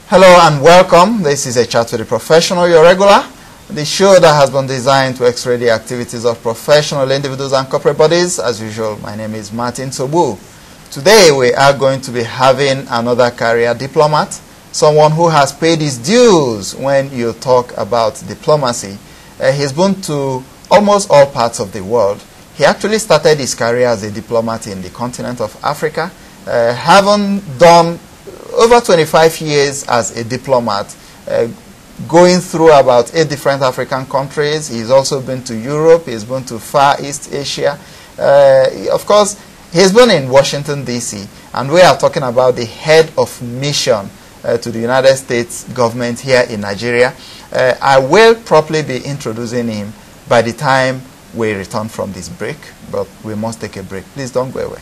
Hello and welcome. This is a chat with a professional, your regular. The show that has been designed to x-ray the activities of professional individuals and corporate bodies. As usual, my name is Martin Sobu. Today we are going to be having another career diplomat, someone who has paid his dues when you talk about diplomacy. He's been to almost all parts of the world. He actually started his career as a diplomat in the continent of Africa, having done over 25 years as a diplomat, going through about 8 different African countries. He's also been to Europe, he's been to Far East Asia. Of course, he's been in Washington, D.C., and we are talking about the head of mission to the United States government here in Nigeria. I will probably be introducing him by the time we return from this break, but we must take a break. Please don't go away.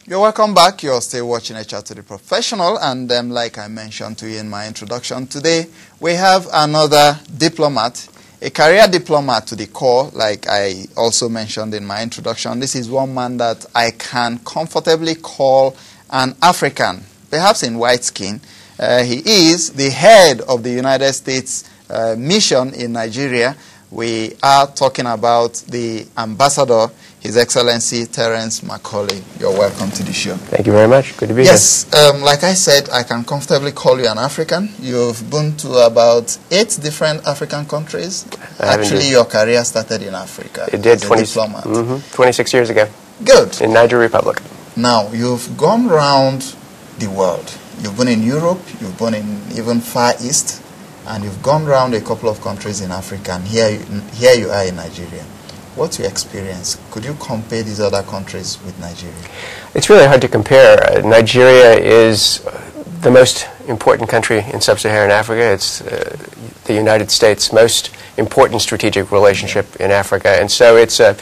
You're welcome back. You're still watching A Chat to the Professional, and like I mentioned to you in my introduction, today we have another diplomat, a career diplomat to the core, like I also mentioned in my introduction. This is one man that I can comfortably call an African, perhaps in white skin. He is the head of the United States mission in Nigeria. We are talking about the ambassador, His Excellency Terence McCulley. You're welcome to the show. Thank you very much. Good to be here. Yes, like I said, I can comfortably call you an African. You've been to about 8 different African countries. Actually, your career started in Africa. It did, 26 years ago. Good. In Niger Republic. Now, you've gone around the world. You've been in Europe, you've been in even Far East, and you've gone around a couple of countries in Africa, and here you are in Nigeria. What's your experience? Could you compare these other countries with Nigeria? It's really hard to compare. Nigeria is the most important country in sub-Saharan Africa. It's the United States' most important strategic relationship in Africa, and so it's a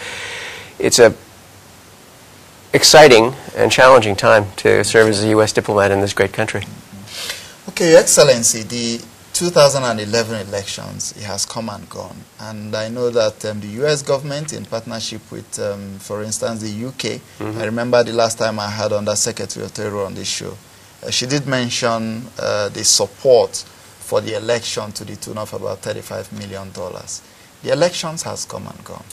exciting and challenging time to serve as a U.S. diplomat in this great country. Okay, Your Excellency, the 2011 elections, it has come and gone, and I know that the U.S. government, in partnership with, for instance, the U.K., I remember the last time I had Under Secretary of Terror on this show, she did mention the support for the election to the tune of about $35 million. The elections has come and gone.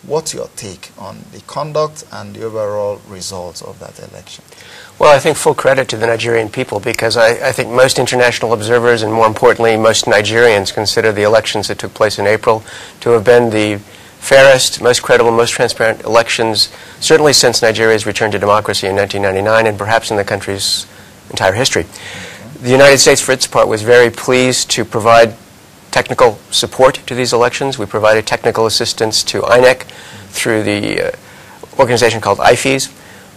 What's your take on the conduct and the overall results of that election? Well, I think full credit to the Nigerian people, because I think most international observers, and more importantly, most Nigerians, consider the elections that took place in April to have been the fairest, most credible, most transparent elections, certainly since Nigeria's return to democracy in 1999, and perhaps in the country's entire history. The United States, for its part, was very pleased to provide technical support to these elections. We provided technical assistance to INEC through the organization called IFES.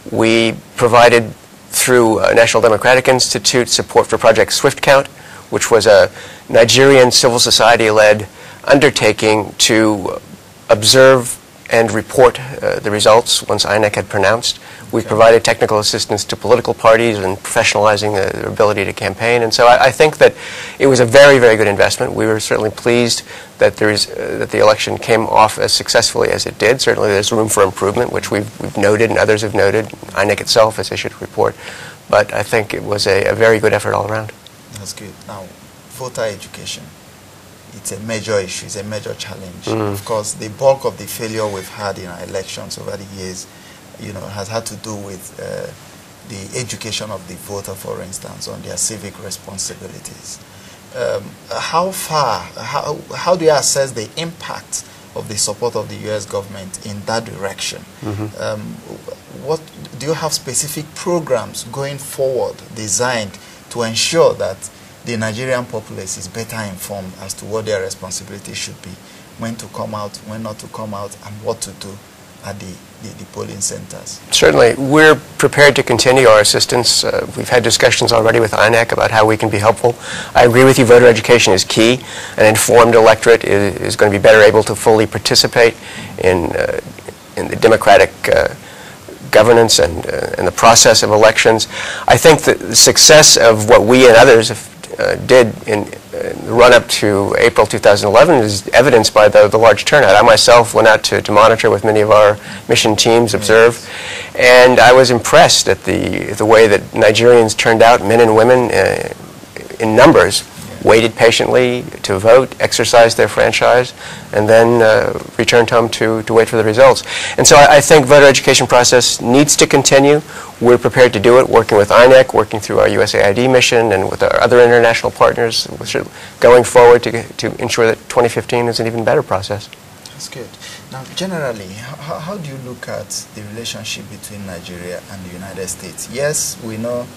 We provided through National Democratic Institute support for Project Swift Count, which was a Nigerian civil society-led undertaking to observe and report the results once INEC had pronounced. We provided technical assistance to political parties in professionalizing their ability to campaign, and so I think that it was a very, very good investment. We were certainly pleased that that the election came off as successfully as it did. Certainly there's room for improvement, which we've noted and others have noted. INEC itself has issued a report, but I think it was a very good effort all around. That's good. Now, voter education. It's a major issue, it's a major challenge. Of course, the bulk of the failure we've had in our elections over the years, has had to do with the education of the voter, for instance, on their civic responsibilities. How do you assess the impact of the support of the U.S. government in that direction? What do you have specific programs going forward designed to ensure that the Nigerian populace is better informed as to what their responsibility should be, when to come out, when not to come out, and what to do at the polling centers? Certainly. We're prepared to continue our assistance. We've had discussions already with INEC about how we can be helpful. I agree with you, voter education is key. An informed electorate is going to be better able to fully participate in the democratic governance and the process of elections. I think that the success of what we and others have did in the run-up to April 2011 is evidenced by the large turnout. I myself went out to monitor with many of our mission teams, observe, and I was impressed at the way that Nigerians turned out, men and women in numbers, waited patiently to vote, exercised their franchise, and then returned home to wait for the results. And so I think voter education process needs to continue. We're prepared to do it, working with INEC, working through our USAID mission, and with our other international partners, going forward to ensure that 2015 is an even better process. That's good. Now, generally, how do you look at the relationship between Nigeria and the United States? Yes, we know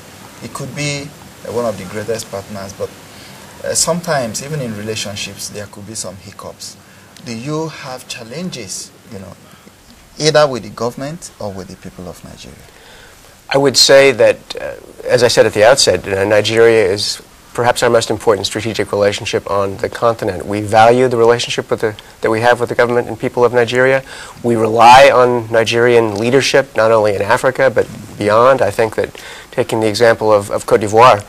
it could be one of the greatest partners, but sometimes, even in relationships, there could be some hiccups. Do you have challenges, either with the government or with the people of Nigeria? I would say that, as I said at the outset, Nigeria is perhaps our most important strategic relationship on the continent. We value the relationship that we have with the government and people of Nigeria. We rely on Nigerian leadership, not only in Africa, but beyond. I think that taking the example of Côte d'Ivoire,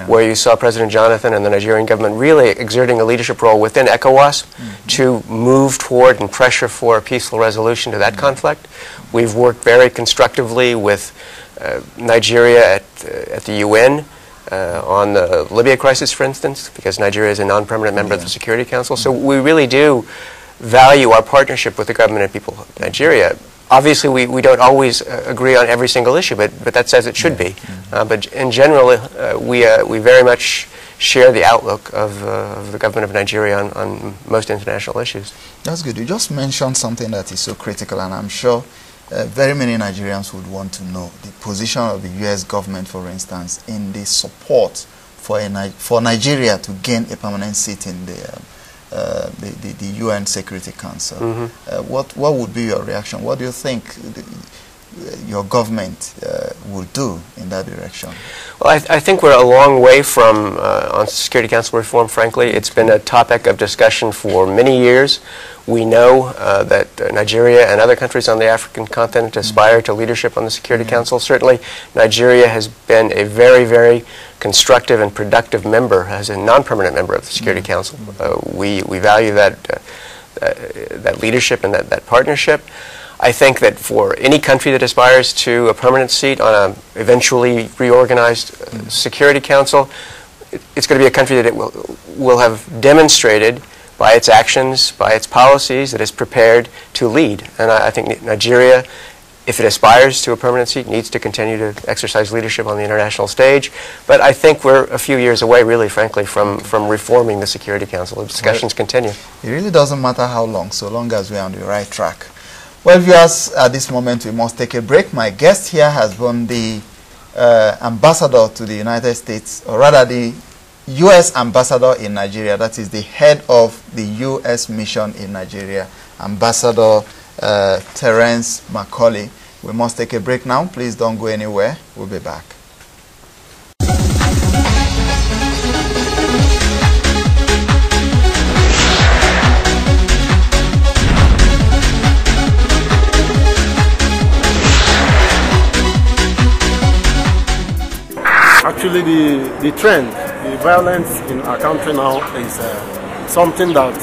where you saw President Jonathan and the Nigerian government really exerting a leadership role within ECOWAS to move toward and pressure for a peaceful resolution to that conflict. We've worked very constructively with Nigeria at the UN on the Libya crisis, for instance, because Nigeria is a non-permanent member of the Security Council. So we really do value our partnership with the government and people of Nigeria. Obviously, we don't always agree on every single issue, but that's as it should be. But in general, we very much share the outlook of the government of Nigeria on most international issues. That's good. You just mentioned something that is so critical, and I'm sure very many Nigerians would want to know the position of the U.S. government, for instance, in the support for Nigeria to gain a permanent seat in the UN Security Council. What would be your reaction? What do you think your government will do in that direction? Well, I think we're a long way from on Security Council reform, frankly. It's been a topic of discussion for many years. We know that Nigeria and other countries on the African continent aspire to leadership on the Security Council. Certainly, Nigeria has been a very, very constructive and productive member, as a non-permanent member of the Security Council. We value that leadership and that partnership. I think that for any country that aspires to a permanent seat on an eventually reorganized Security Council, it's going to be a country that it will have demonstrated by its actions, by its policies, that is prepared to lead. And I think Nigeria, if it aspires to a permanent seat, needs to continue to exercise leadership on the international stage. But I think we're a few years away, really, frankly, from reforming the Security Council. The discussions continue. It really doesn't matter how long, so long as we're on the right track. Well, viewers, at this moment we must take a break. My guest here has been the ambassador to the United States, or rather the U.S. ambassador in Nigeria. That is the head of the U.S. mission in Nigeria, Ambassador Terence McCulley. We must take a break now. Please don't go anywhere. We'll be back. Actually, the trend, the violence in our country now is something that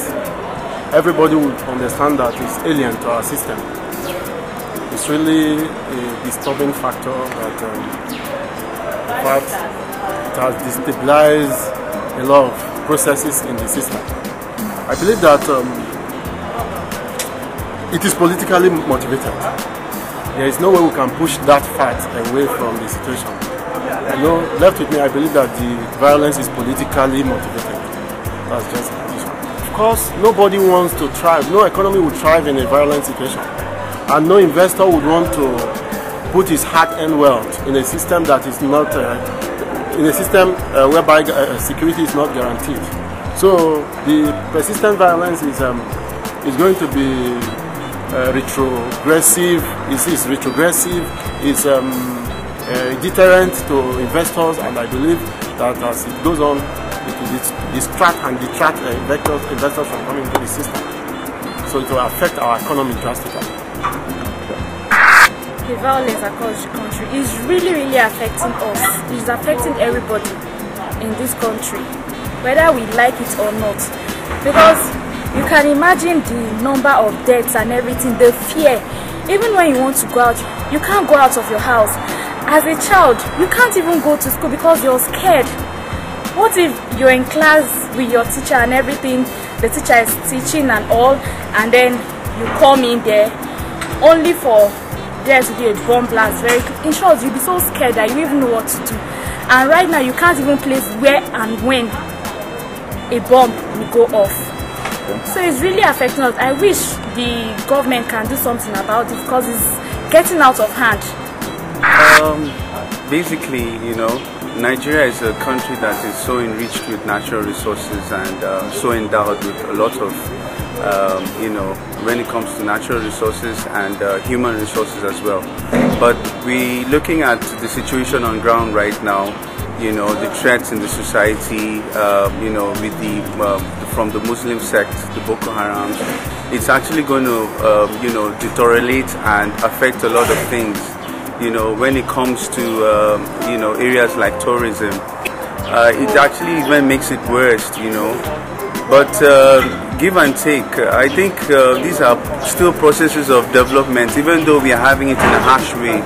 everybody would understand that is alien to our system. It's really a disturbing factor that, in fact, it has destabilized a lot of processes in the system. I believe that it is politically motivated. There is no way we can push that fact away from the situation. Left with me, I believe that the violence is politically motivated. That's just the issue. Of course, nobody wants to thrive. No economy would thrive in a violent situation. And no investor would want to put his hard-earned wealth in a system that is not, in a system whereby security is not guaranteed. So the persistent violence is going to be retrogressive. It's retrogressive. It's deterrent to investors, and I believe that as it goes on, it will distract and detract investors from coming into the system. So it will affect our economy drastically. The violence across the country is really affecting us. It's affecting everybody. in this country, whether we like it or not, because you can imagine the number of deaths and everything, the fear. Even when you want to go out, you can't go out of your house. As a child, you can't even go to school because you're scared. What if you're in class with your teacher and everything, the teacher is teaching and all, and then you come in there only for there to be a bomb blast? In short, you'll be so scared that you don't even know what to do. And right now, you can't even place where and when a bomb will go off. So it's really affecting us. I wish the government can do something about it because it's getting out of hand. Basically, you know, Nigeria is a country that is so enriched with natural resources and so endowed with a lot of, you know, when it comes to natural resources and human resources as well. But we looking at the situation on ground right now, you know, the threats in the society, you know, with the from the Muslim sect, the Boko Harams, it's actually going to, you know, deteriorate and affect a lot of things. You know, when it comes to, you know, areas like tourism, it actually even makes it worse, you know. But give and take, I think these are still processes of development, even though we are having it in a harsh way.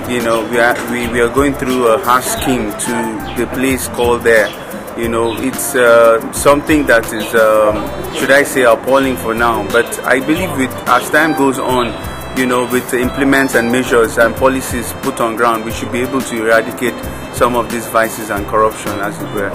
You know, we are going through a harsh scheme to the place called there. You know, it's something that is, should I say, appalling for now. But I believe with as time goes on, you know, with implements and measures and policies put on ground, we should be able to eradicate some of these vices and corruption, as it were.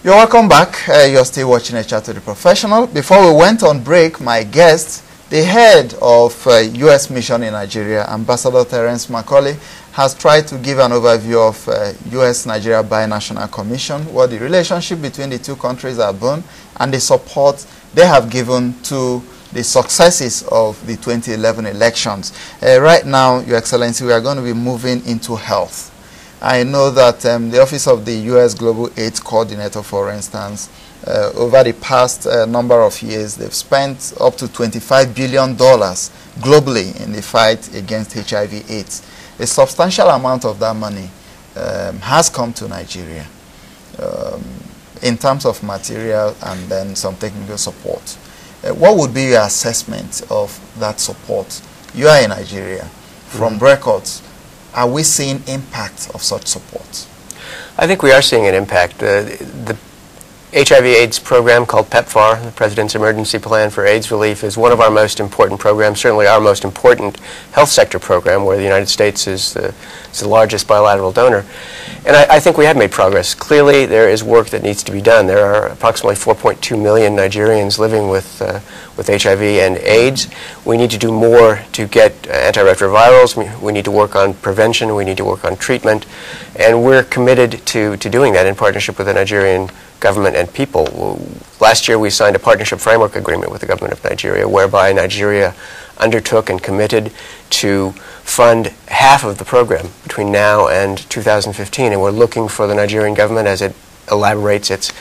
You're welcome back. You're still watching A Chat with the Professional. Before we went on break, my guest, the head of U.S. mission in Nigeria, Ambassador Terence McCulley, has tried to give an overview of U.S.-Nigeria Binational Commission, what the relationship between the two countries have been, and the support they have given to the successes of the 2011 elections. Right now, Your Excellency, we are going to be moving into health. I know that the Office of the U.S. Global AIDS Coordinator, for instance, over the past number of years, they've spent up to $25 billion globally in the fight against HIV/AIDS. A substantial amount of that money has come to Nigeria in terms of material and then some technical support. What would be your assessment of that support? You are in Nigeria. From records, are we seeing impact of such support? I think we are seeing an impact. The HIV/AIDS program called PEPFAR, the President's Emergency Plan for AIDS Relief, is one of our most important programs, certainly our most important health sector program, where the United States is the largest bilateral donor. And I think we have made progress. Clearly, there is work that needs to be done. There are approximately 4.2 million Nigerians living with HIV and AIDS. We need to do more to get antiretrovirals. We need to work on prevention. We need to work on treatment. And we're committed to doing that in partnership with the Nigerian government and people. Last year we signed a partnership framework agreement with the government of Nigeria, whereby Nigeria undertook and committed to fund half of the program between now and 2015, and we're looking for the Nigerian government, as it elaborates its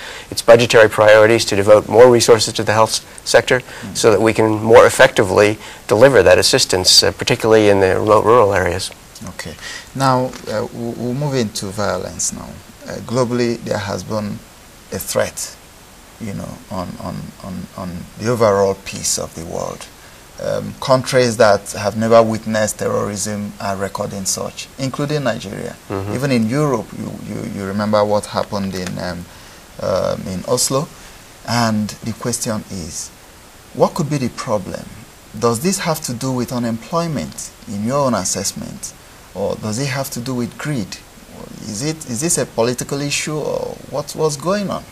budgetary priorities, to devote more resources to the health sector so that we can more effectively deliver that assistance, particularly in the remote rural areas. Okay. Now, we'll move into violence now. Globally, there has been a threat, you know, on the overall peace of the world. Countries that have never witnessed terrorism are recording such, including Nigeria. Even in Europe, you remember what happened in Oslo. And the question is, what could be the problem? Does this have to do with unemployment in your own assessment? Or does it have to do with greed? Is this a political issue, or what's going on?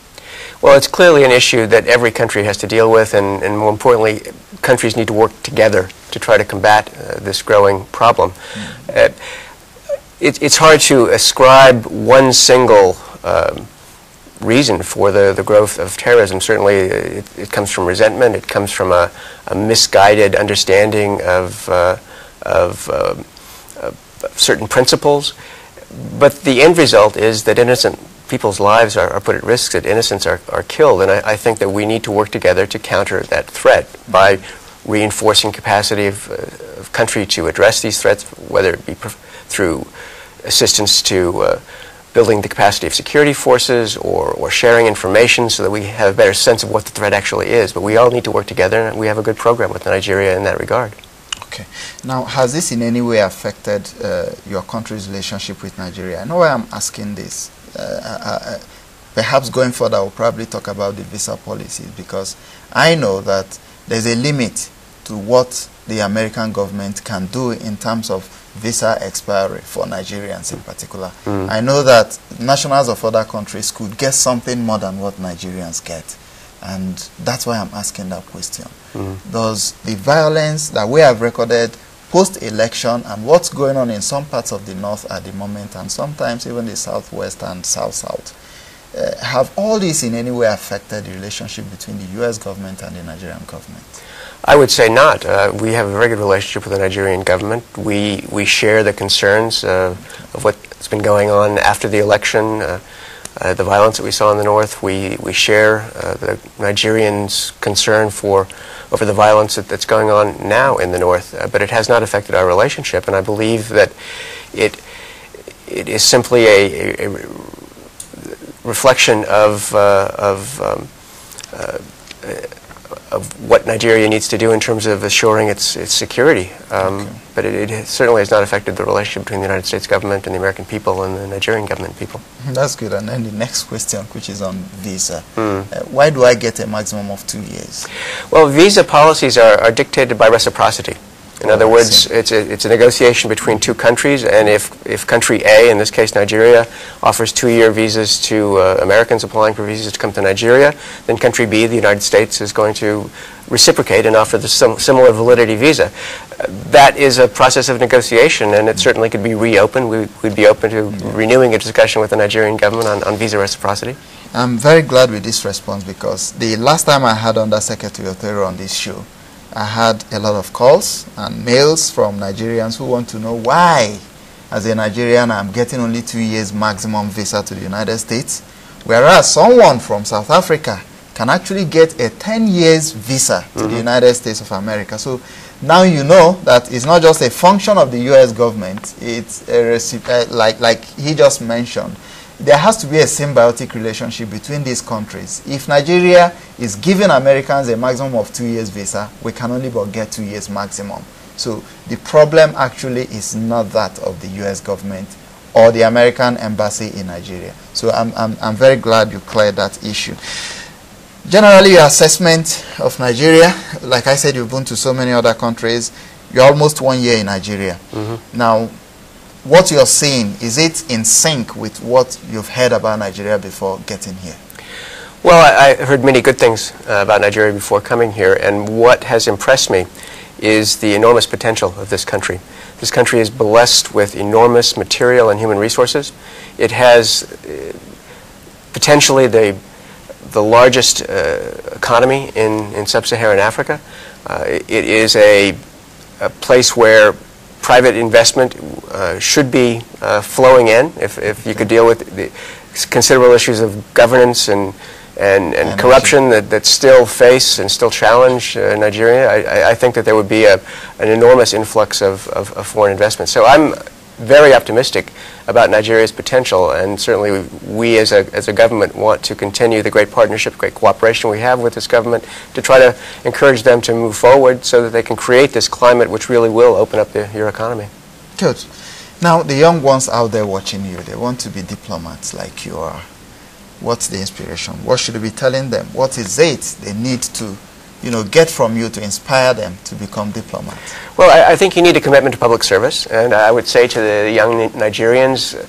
Well, it's clearly an issue that every country has to deal with, and more importantly, countries need to work together to try to combat this growing problem. It's hard to ascribe one single reason for the growth of terrorism. Certainly, it comes from resentment. It comes from a misguided understanding of certain principles. But the end result is that innocent people's lives are put at risk, that innocents are killed. And I think that we need to work together to counter that threat by reinforcing capacity of country to address these threats, whether it be through assistance to building the capacity of security forces or sharing information so that we have a better sense of what the threat actually is. But we all need to work together, and we have a good program with Nigeria in that regard. Okay. Now, has this in any way affected your country's relationship with Nigeria? I know why I'm asking this. Perhaps going further, I'll probably talk about the visa policies, because I know that there's a limit to what the American government can do in terms of visa expiry for Nigerians in particular. I know that nationals of other countries could get something more than what Nigerians get. And that's why I'm asking that question. Does the violence that we have recorded post-election and what's going on in some parts of the north at the moment, and sometimes even the southwest and south-south, have all this in any way affected the relationship between the U.S. government and the Nigerian government? I would say not. We have a very good relationship with the Nigerian government. We share the concerns of what's been going on after the election, the violence that we saw in the north. We share the Nigerians' concern over the violence that's going on now in the north, but it has not affected our relationship, and I believe that it is simply a reflection of what Nigeria needs to do in terms of assuring its security. But it certainly has not affected the relationship between the United States government and the American people and the Nigerian government people. That's good. And then the next question, which is on visa. Why do I get a maximum of 2 years? Well, visa policies are dictated by reciprocity. In other words, it's a negotiation between two countries, and if country A, in this case Nigeria, offers 2-year visas to Americans applying for visas to come to Nigeria, then country B, the United States, is going to reciprocate and offer the similar validity visa. That is a process of negotiation, and it certainly could be reopened. We'd be open to renewing a discussion with the Nigerian government on visa reciprocity. I'm very glad with this response, because the last time I had Undersecretary Otero on this show, I had a lot of calls and mails from Nigerians who want to know why, as a Nigerian, I'm getting only 2 years maximum visa to the United States, whereas someone from South Africa can actually get a 10 years visa to the United States of America. So now you know that it's not just a function of the U.S. government, it's a like he just mentioned. There has to be a symbiotic relationship between these countries. If Nigeria is giving Americans a maximum of 2 years visa, we can only but get 2 years maximum. So the problem actually is not that of the U.S. government or the American embassy in Nigeria. So I'm very glad you cleared that issue. Generally, your assessment of Nigeria, like I said, you've been to so many other countries. You're almost 1 year in Nigeria. Now, what you're seeing, is it in sync with what you've heard about Nigeria before getting here? Well, I heard many good things about Nigeria before coming here, and what has impressed me is the enormous potential of this country. This country is blessed with enormous material and human resources. It has potentially the largest economy in sub-Saharan Africa. It is a place where private investment should be flowing in if you could deal with the considerable issues of governance and corruption that still face and still challenge Nigeria. I think that there would be an enormous influx of foreign investment. So I'm very optimistic about Nigeria's potential, and certainly we as a government want to continue the great partnership, great cooperation we have with this government to try to encourage them to move forward so that they can create this climate which really will open up your economy. Good. Now, the young ones out there watching you, they want to be diplomats like you are. What's the inspiration? What should we be telling them? What is it they need to get from you to inspire them to become diplomats? Well, I think you need a commitment to public service, and I would say to the young Nigerians,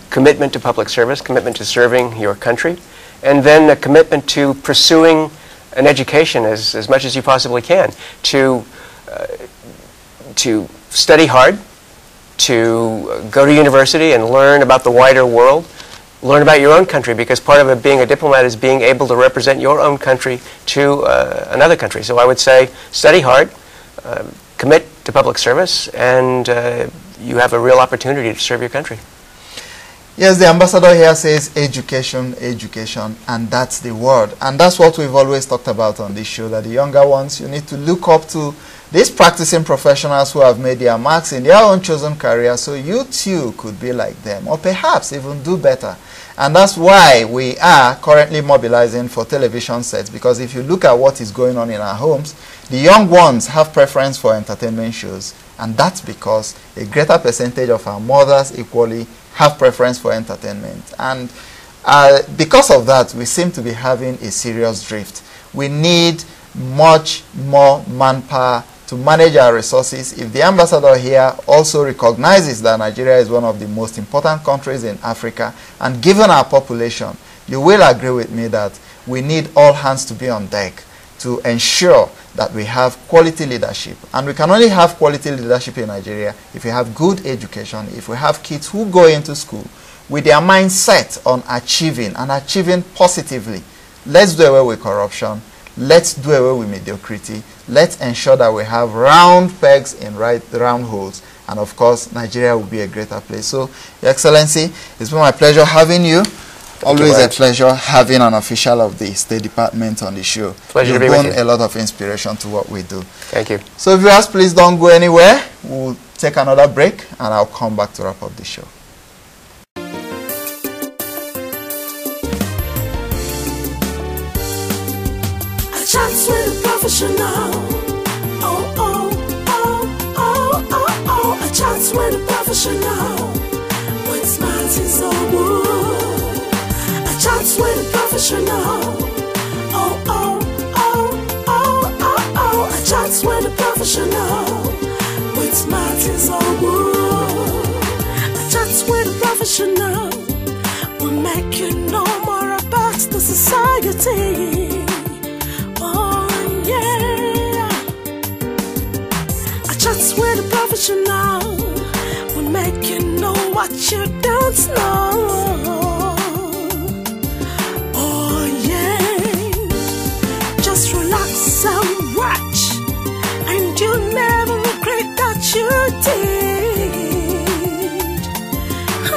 commitment to public service, commitment to serving your country, and then a commitment to pursuing an education as much as you possibly can, to study hard, to go to university and learn about the wider world, learn about your own country, because part of being a diplomat is being able to represent your own country to another country. So I would say study hard, commit to public service, and you have a real opportunity to serve your country. Yes, the ambassador here says education, education, and that's the word. And that's what we've always talked about on this show, that the younger ones, you need to look up to these practicing professionals who have made their marks in their own chosen career, so you too could be like them, or perhaps even do better. And that's why we are currently mobilizing for television sets, because if you look at what is going on in our homes, the young ones have preference for entertainment shows, and that's because a greater percentage of our mothers equally have preference for entertainment. And because of that, we seem to be having a serious drift. We need much more manpower to manage our resources. If the ambassador here also recognizes that Nigeria is one of the most important countries in Africa, and given our population, you will agree with me that we need all hands to be on deck to ensure that we have quality leadership. And we can only have quality leadership in Nigeria if we have good education, if we have kids who go into school with their mind set on achieving, and achieving positively. Let's do away with corruption. Let's do away with mediocrity. Let's ensure that we have round pegs in round holes. And of course, Nigeria will be a greater place. So, Your Excellency, it's been my pleasure having you. Always a pleasure having an official of the State Department on the show. Pleasure to be with you. You've brought a lot of inspiration to what we do. Thank you. So viewers, please don't go anywhere. We'll take another break and I'll come back to wrap up the show. A chance with a professional. Oh, oh, oh, oh, oh, oh. A chance with a professional. With smiles in so good. Chats with a professional. Oh, oh, oh, oh, oh, oh. A chats with a professional. With smarts is all good. A chats with a professional will make you know more about the society. Oh, yeah. A chats with a professional will make you know what you don't know. And watch, and you never regret that you did. Oh,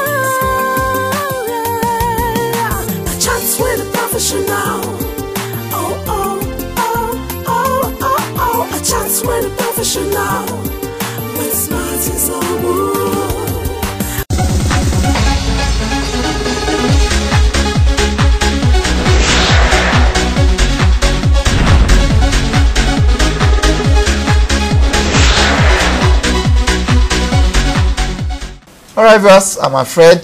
yeah. A chance with a professional. Oh, oh, oh, oh, oh, oh. A chance with a professional. When smart is all good. All right, viewers, I'm afraid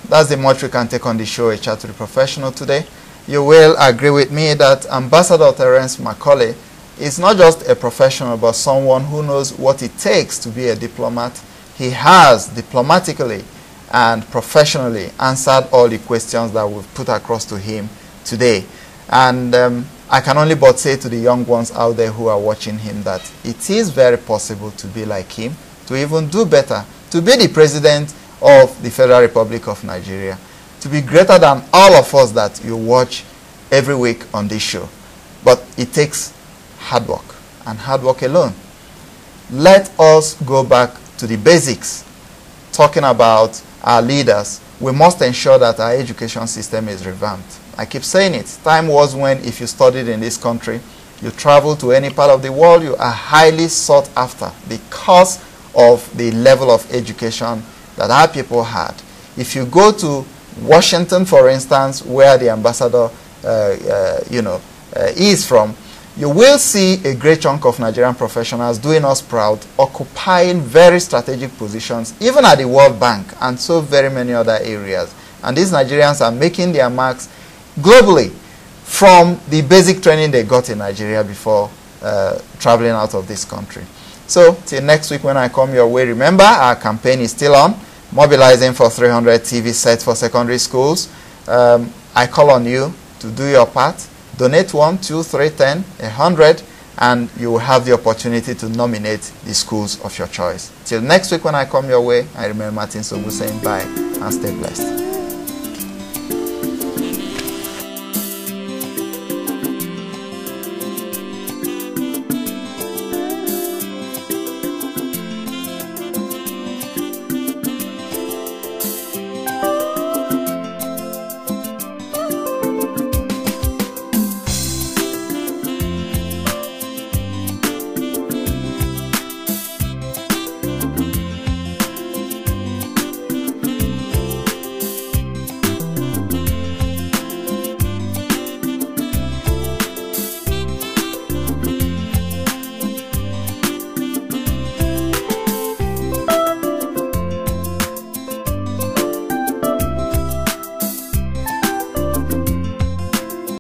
that's the much we can take on the show, A Chat to the Professional today. You will agree with me that Ambassador Terence McCulley is not just a professional, but someone who knows what it takes to be a diplomat. He has diplomatically and professionally answered all the questions that we've put across to him today. And I can only but say to the young ones out there who are watching him that it is very possible to be like him, to even do better, to be the president of the Federal Republic of Nigeria, to be greater than all of us that you watch every week on this show. But it takes hard work, and hard work alone. Let us go back to the basics. Talking about our leaders, we must ensure that our education system is revamped. I keep saying it. Time was when if you studied in this country, you travel to any part of the world, you are highly sought after because of the level of education that our people had. If you go to Washington, for instance, where the ambassador is from, you will see a great chunk of Nigerian professionals doing us proud, occupying very strategic positions, even at the World Bank and so very many other areas. And these Nigerians are making their marks globally from the basic training they got in Nigeria before traveling out of this country. So, till next week when I come your way, remember our campaign is still on, mobilizing for 300 TV sets for secondary schools. I call on you to do your part. Donate 1, 2, 3, 10, 100, and you will have the opportunity to nominate the schools of your choice. Till next week when I come your way, I remain Martin Sobu saying bye and stay blessed.